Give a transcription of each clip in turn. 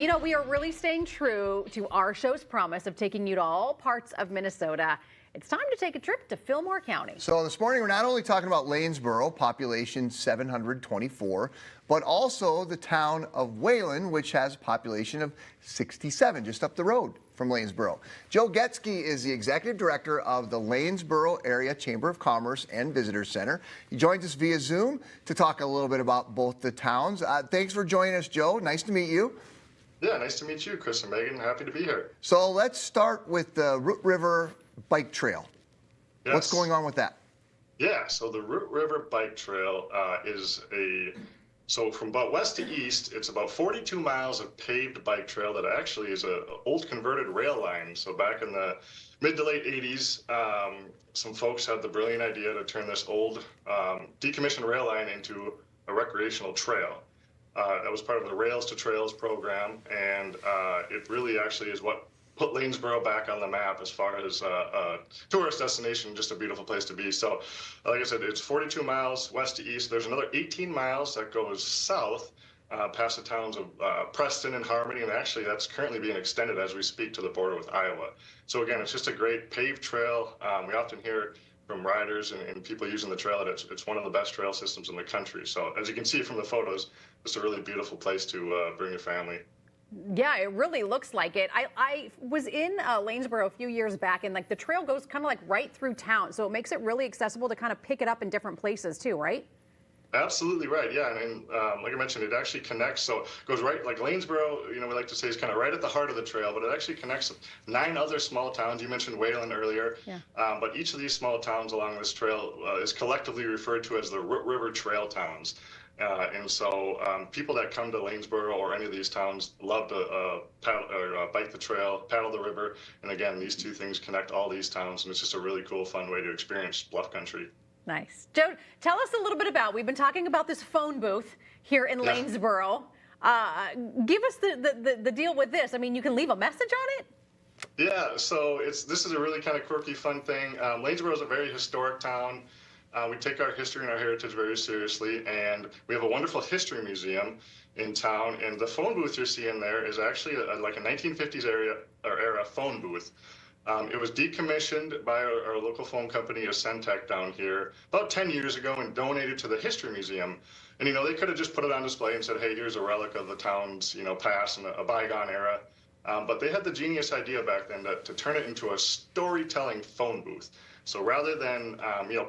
You know, we are really staying true to our show's promise of taking you to all parts of Minnesota. It's time to take a trip to Fillmore County. So this morning, we're not only talking about Lanesboro, population 724, but also the town of Wayland, which has a population of 67, just up the road from Lanesboro. Joe Getzke is the executive director of the Lanesboro Area Chamber of Commerce and Visitor Center. He joins us via Zoom to talk a little bit about both the towns. Thanks for joining us, Joe. Nice to meet you. Yeah, nice to meet you, Chris and Megan. Happy to be here. So let's start with the Root River Bike Trail. Yes. What's going on with that? Yeah, so the Root River Bike Trail so from about west to east, it's about 42 miles of paved bike trail that actually is an old converted rail line. So back in the mid to late 80s, some folks had the brilliant idea to turn this old decommissioned rail line into a recreational trail. That was part of the Rails to Trails program, and it really actually is what put Lanesboro back on the map as far as a tourist destination, just a beautiful place to be. So, like I said, it's 42 miles west to east. There's another 18 miles that goes south past the towns of Preston and Harmony, and actually that's currently being extended as we speak to the border with Iowa. So again, it's just a great paved trail. We often hear from riders and people using the trail that it's one of the best trail systems in the country. So as you can see from the photos, it's a really beautiful place to bring your family. Yeah, it really looks like it. I was in Lanesboro a few years back, and like the trail goes kind of like right through town, so it makes it really accessible to kind of pick it up in different places too, right? Absolutely right. Yeah, and like I mentioned, it actually connects. So it goes right, like Lanesboro, we like to say is kind of right at the heart of the trail, but it actually connects 9 other small towns. You mentioned Wayland earlier, yeah. But each of these small towns along this trail is collectively referred to as the Root River Trail Towns. And so people that come to Lanesboro or any of these towns love to bike the trail, paddle the river. And again, these two things connect all these towns, and it's just a really cool, fun way to experience bluff country. Nice. Joe, tell us a little bit about, we've been talking about this phone booth here in Lanesboro. Give us the deal with this. I mean, you can leave a message on it? Yeah, so this is a really kind of quirky, fun thing. Lanesboro is a very historic town. We take our history and our heritage very seriously, and we have a wonderful history museum in town, and the phone booth you're seeing there is actually like a 1950s era phone booth. It was decommissioned by our local phone company, Ascentech, down here about 10 years ago and donated to the History Museum. And, they could have just put it on display and said, hey, here's a relic of the town's, past and a bygone era. But they had the genius idea back then to turn it into a storytelling phone booth. So rather than,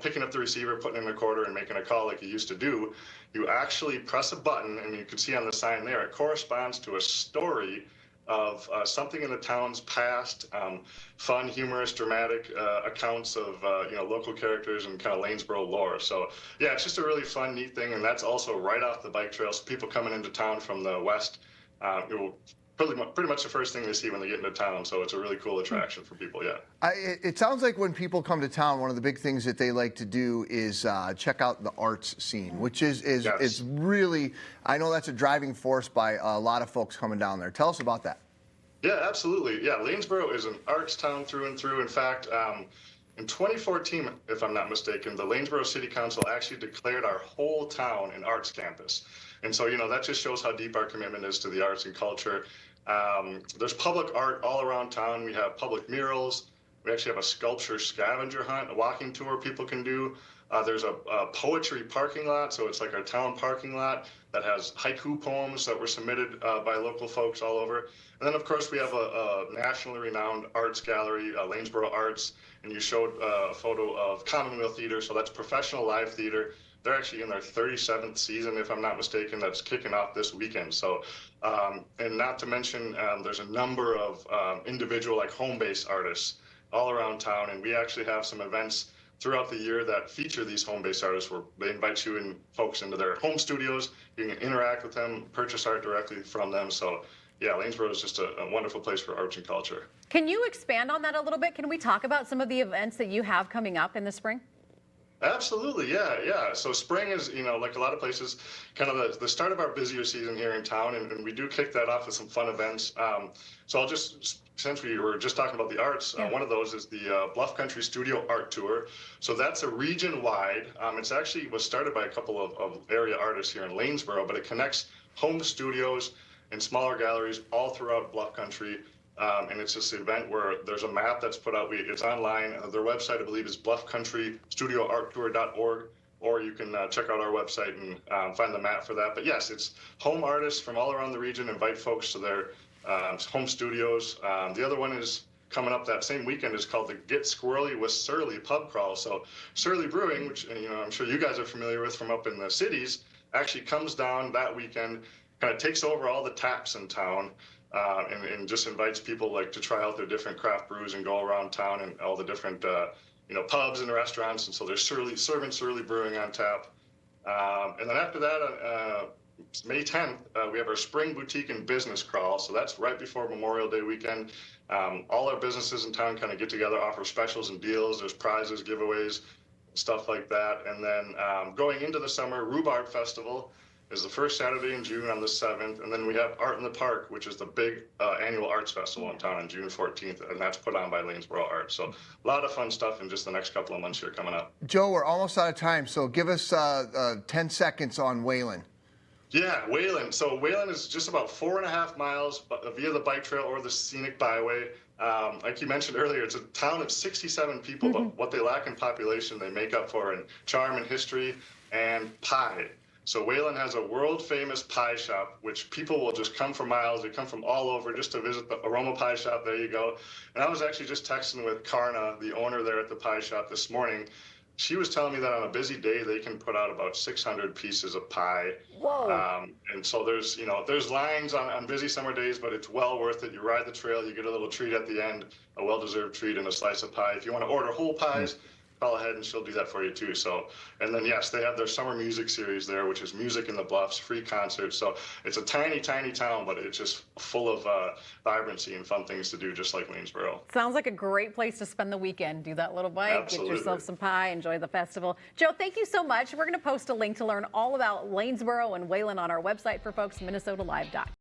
picking up the receiver, putting in a quarter and making a call like you used to do, you actually press a button, and you can see on the sign there, it corresponds to a story of something in the town's past, fun, humorous, dramatic accounts of local characters and kind of Lanesboro lore. So yeah, it's just a really fun, neat thing, and that's also right off the bike trail. So people coming into town from the west, pretty much the first thing they see when they get into town. So it's a really cool attraction for people. Yeah. It sounds like when people come to town, one of the big things that they like to do is check out the arts scene, which is really, I know that's a driving force by a lot of folks coming down there. Tell us about that. Yeah, absolutely. Yeah, Lanesboro is an arts town through and through. In fact, in 2014, if I'm not mistaken, the Lanesboro City Council actually declared our whole town an arts campus. And so, that just shows how deep our commitment is to the arts and culture. There's public art all around town. We have public murals. We actually have a sculpture scavenger hunt, a walking tour people can do. There's a poetry parking lot, so it's like our town parking lot that has haiku poems that were submitted by local folks all over. And then, of course, we have a nationally renowned arts gallery, Lanesboro Arts, and you showed a photo of Commonwealth Theater, so that's professional live theater. They're actually in their 37th season, if I'm not mistaken, that's kicking off this weekend. So, and not to mention, there's a number of individual, like home-based artists all around town, and we actually have some events throughout the year that feature these home-based artists where they invite you and folks into their home studios. You can interact with them, purchase art directly from them. So yeah, Lanesboro is just a wonderful place for arts and culture. Can you expand on that a little bit? Can we talk about some of the events that you have coming up in the spring? Absolutely, yeah. So spring is, like a lot of places, kind of the start of our busier season here in town, and we do kick that off with some fun events. So I'll just, since we were just talking about the arts, one of those is the Bluff Country Studio Art Tour. So that's a region-wide. It's actually was started by a couple of area artists here in Lanesboro, but it connects home studios and smaller galleries all throughout Bluff Country. And it's this event where there's a map that's put out. It's online. Their website, I believe, is bluffcountrystudioarttour.org, or you can check out our website and find the map for that. But yes, it's home artists from all around the region invite folks to their home studios. The other one is coming up that same weekend, is called the Get Squirrely with Surly Pub Crawl. So Surly Brewing, which I'm sure you guys are familiar with from up in the cities, actually comes down that weekend, kind of takes over all the taps in town, and just invites people like to try out their different craft brews and go around town and all the different pubs and restaurants. And so there's serving Surly Brewing on tap. And then after that, May 10th, we have our Spring Boutique and Business Crawl. So that's right before Memorial Day weekend. All our businesses in town kind of get together, offer specials and deals. There's prizes, giveaways, stuff like that. And then going into the summer, Rhubarb Festival is the first Saturday in June on the 7th. And then we have Art in the Park, which is the big annual arts festival in town on June 14th. And that's put on by Lanesboro Art. So a lot of fun stuff in just the next couple of months here coming up. Joe, we're almost out of time, so give us 10 seconds on Wayland. Yeah, Wayland. So Wayland is just about 4.5 miles via the bike trail or the scenic byway. Like you mentioned earlier, it's a town of 67 people, but what they lack in population, they make up for in charm and history and pie. So Wayland has a world-famous pie shop, which people will just come for miles. They come from all over just to visit the Aroma Pie Shop. There you go. And I was actually just texting with Karna, the owner there at the pie shop this morning. She was telling me that on a busy day, they can put out about 600 pieces of pie. Whoa. And so there's lines on busy summer days, but it's well worth it. You ride the trail, you get a little treat at the end, a well-deserved treat and a slice of pie. If you want to order whole pies, call ahead and she'll do that for you too. So, and then yes, they have their summer music series there, which is Music in the Bluffs, free concerts. So it's a tiny, tiny town, but it's just full of vibrancy and fun things to do, just like Lanesboro. Sounds like a great place to spend the weekend. Do that little bike, Absolutely. Get yourself some pie, enjoy the festival. Joe, thank you so much. We're going to post a link to learn all about Lanesboro and Wayland on our website for folks, minnesotalive.com.